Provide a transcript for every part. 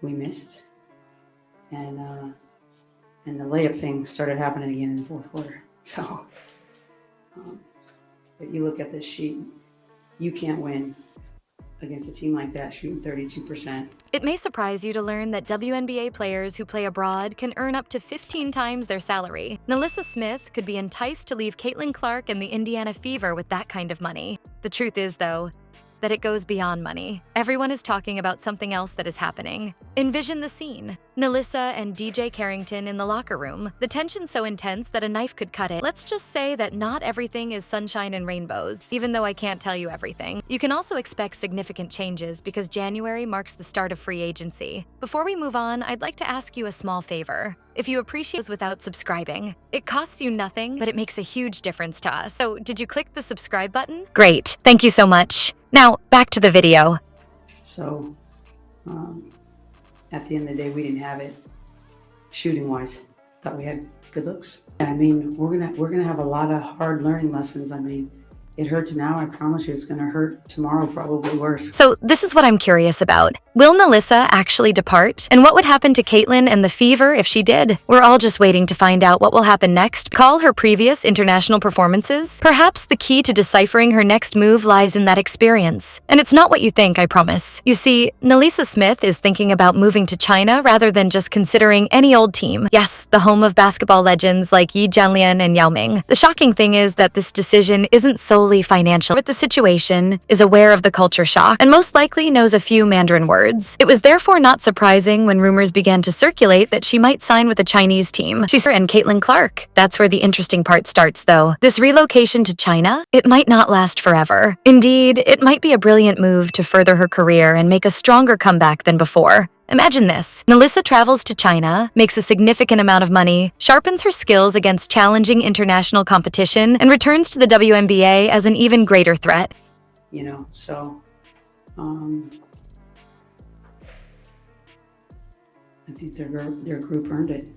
we missed, and the layup thing started happening again in the fourth quarter. So, if you look at this sheet, you can't win against a team like that shooting 32%. It may surprise you to learn that WNBA players who play abroad can earn up to 15 times their salary. NaLyssa Smith could be enticed to leave Caitlin Clark and the Indiana Fever with that kind of money. The truth is, though, that it goes beyond money. Everyone is talking about something else that is happening. Envision the scene. NaLyssa and DJ Carrington in the locker room. The tension's so intense that a knife could cut it. Let's just say that not everything is sunshine and rainbows, even though I can't tell you everything. You can also expect significant changes because January marks the start of free agency. Before we move on, I'd like to ask you a small favor. If you appreciate us without subscribing, it costs you nothing, but it makes a huge difference to us. So, did you click the subscribe button? Great. Thank you so much. Now, back to the video. So, at the end of the day, we didn't have it shooting-wise. Thought we had good looks. I mean, we're gonna have a lot of hard learning lessons. I mean, it hurts now. I promise you, it's gonna hurt tomorrow, probably worse. So this is what I'm curious about. Will NaLyssa actually depart? And what would happen to Caitlin and the Fever if she did? We're all just waiting to find out what will happen next. Call her previous international performances? Perhaps the key to deciphering her next move lies in that experience. And it's not what you think, I promise. You see, NaLyssa Smith is thinking about moving to China rather than just considering any old team. Yes, the home of basketball legends like Yi Jianlian and Yao Ming. The shocking thing is that this decision isn't solely financial, but the situation, is aware of the culture shock, and most likely knows a few Mandarin words. It was therefore not surprising when rumors began to circulate that she might sign with a Chinese team. She's and Caitlin Clark. That's where the interesting part starts, though. This relocation to China, it might not last forever. Indeed, it might be a brilliant move to further her career and make a stronger comeback than before. Imagine this. NaLyssa travels to China, makes a significant amount of money, sharpens her skills against challenging international competition, and returns to the WNBA as an even greater threat. You know, so I think their group earned it.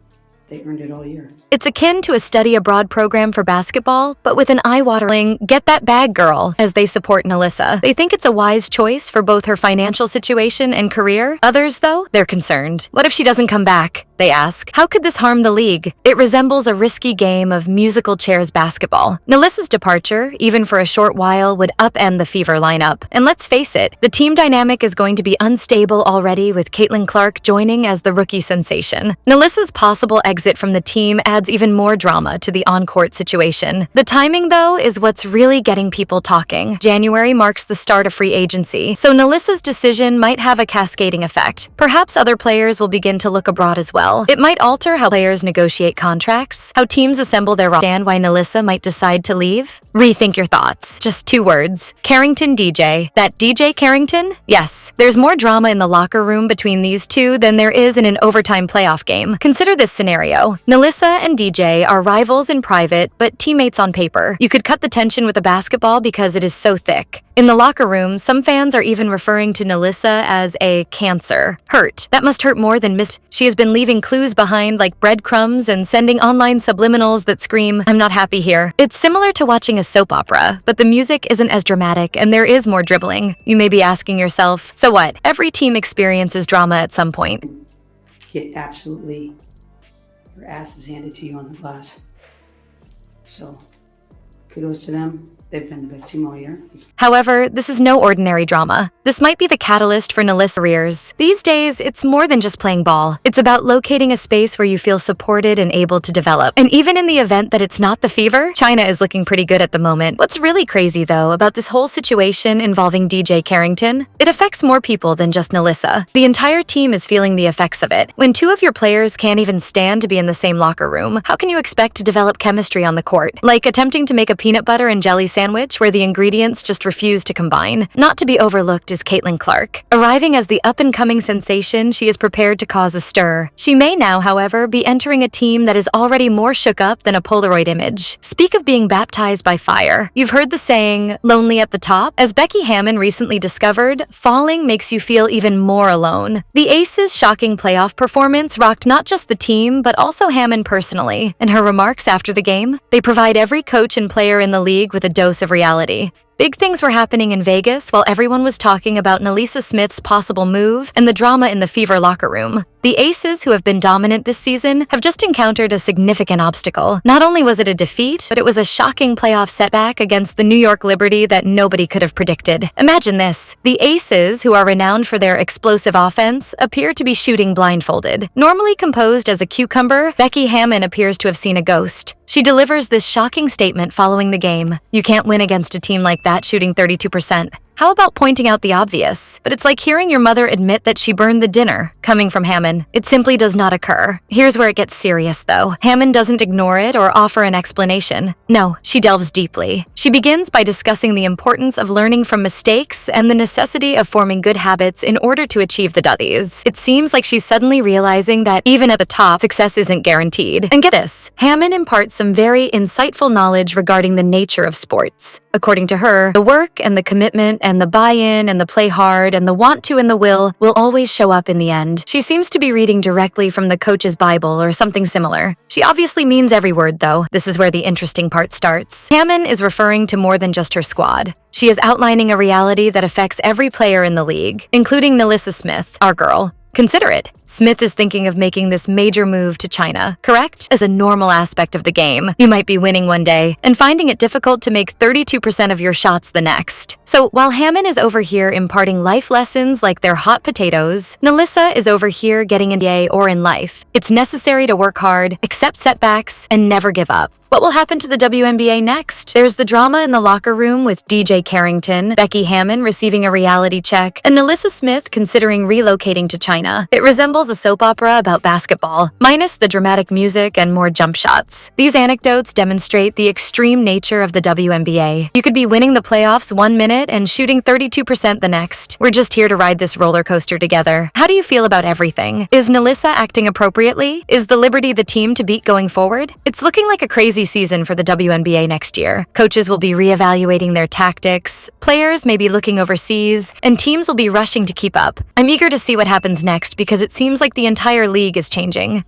They earned it all year. It's akin to a study abroad program for basketball, but with an eye-watering, get that bag girl, as they support NaLyssa. They think it's a wise choice for both her financial situation and career. Others, though, they're concerned. What if she doesn't come back? They ask. How could this harm the league? It resembles a risky game of musical chairs basketball. NaLyssa's departure, even for a short while, would upend the Fever lineup. And let's face it, the team dynamic is going to be unstable already with Caitlin Clark joining as the rookie sensation. NaLyssa's possible exit from the team adds even more drama to the on-court situation. The timing, though, is what's really getting people talking. January marks the start of free agency, so NaLyssa's decision might have a cascading effect. Perhaps other players will begin to look abroad as well. It might alter how players negotiate contracts, how teams assemble their roster, and why NaLyssa might decide to leave. Rethink your thoughts. Just 2 words. Carrington DJ. That DJ Carrington? Yes. There's more drama in the locker room between these two than there is in an overtime playoff game. Consider this scenario. NaLyssa and DJ are rivals in private, but teammates on paper. You could cut the tension with a basketball because it is so thick. In the locker room, some fans are even referring to NaLyssa as a cancer. Hurt. That must hurt more than missed. She has been leaving clues behind like breadcrumbs and sending online subliminals that scream, "I'm not happy here." It's similar to watching a soap opera, but the music isn't as dramatic and there is more dribbling. You may be asking yourself, so what? Every team experiences drama at some point. Get absolutely your ass is handed to you on the glass. So, kudos to them. They've been the best team all year. However, this is no ordinary drama. This might be the catalyst for NaLyssa's careers. These days, it's more than just playing ball. It's about locating a space where you feel supported and able to develop. And even in the event that it's not the Fever, China is looking pretty good at the moment. What's really crazy, though, about this whole situation involving DJ Carrington? It affects more people than just NaLyssa. The entire team is feeling the effects of it. When 2 of your players can't even stand to be in the same locker room, how can you expect to develop chemistry on the court? Like attempting to make a peanut butter and jelly sandwich where the ingredients just refuse to combine. Not to be overlooked is Caitlin Clark. Arriving as the up-and-coming sensation, she is prepared to cause a stir. She may now, however, be entering a team that is already more shook up than a Polaroid image. Speak of being baptized by fire. You've heard the saying, lonely at the top? As Becky Hammon recently discovered, falling makes you feel even more alone. The Aces' shocking playoff performance rocked not just the team, but also Hammon personally. And her remarks after the game? They provide every coach and player in the league with a dose of reality. Big things were happening in Vegas while everyone was talking about NaLyssa Smith's possible move and the drama in the Fever locker room. The Aces, who have been dominant this season, have just encountered a significant obstacle. Not only was it a defeat, but it was a shocking playoff setback against the New York Liberty that nobody could have predicted. Imagine this. The Aces, who are renowned for their explosive offense, appear to be shooting blindfolded. Normally composed as a cucumber, Becky Hammon appears to have seen a ghost. She delivers this shocking statement following the game. You can't win against a team like that shooting 32%. How about pointing out the obvious? But it's like hearing your mother admit that she burned the dinner. Coming from Hammon, it simply does not occur. Here's where it gets serious, though. Hammon doesn't ignore it or offer an explanation. No, she delves deeply. She begins by discussing the importance of learning from mistakes and the necessity of forming good habits in order to achieve the W's. It seems like she's suddenly realizing that even at the top, success isn't guaranteed. And get this, Hammon imparts some very insightful knowledge regarding the nature of sports. According to her, the work and the commitment and the buy-in and the play hard and the want to and the will always show up in the end. She seems to be reading directly from the coach's Bible or something similar. She obviously means every word, though. This is where the interesting part starts. Hammon is referring to more than just her squad. She is outlining a reality that affects every player in the league, including NaLyssa Smith, our girl. Consider it. Smith is thinking of making this major move to China, correct? As a normal aspect of the game. You might be winning one day and finding it difficult to make 32% of your shots the next. So while Hammon is over here imparting life lessons like they're hot potatoes, NaLyssa is over here getting in NBA or in life. It's necessary to work hard, accept setbacks, and never give up. What will happen to the WNBA next? There's the drama in the locker room with DJ Carrington, Becky Hammon receiving a reality check, and NaLyssa Smith considering relocating to China. It resembles a soap opera about basketball, minus the dramatic music and more jump shots. These anecdotes demonstrate the extreme nature of the WNBA. You could be winning the playoffs 1 minute and shooting 32% the next. We're just here to ride this roller coaster together. How do you feel about everything? Is NaLyssa acting appropriately? Is the Liberty the team to beat going forward? It's looking like a crazy season for the WNBA next year. Coaches will be reevaluating their tactics, players may be looking overseas, and teams will be rushing to keep up. I'm eager to see what happens next because it seems like the entire league is changing.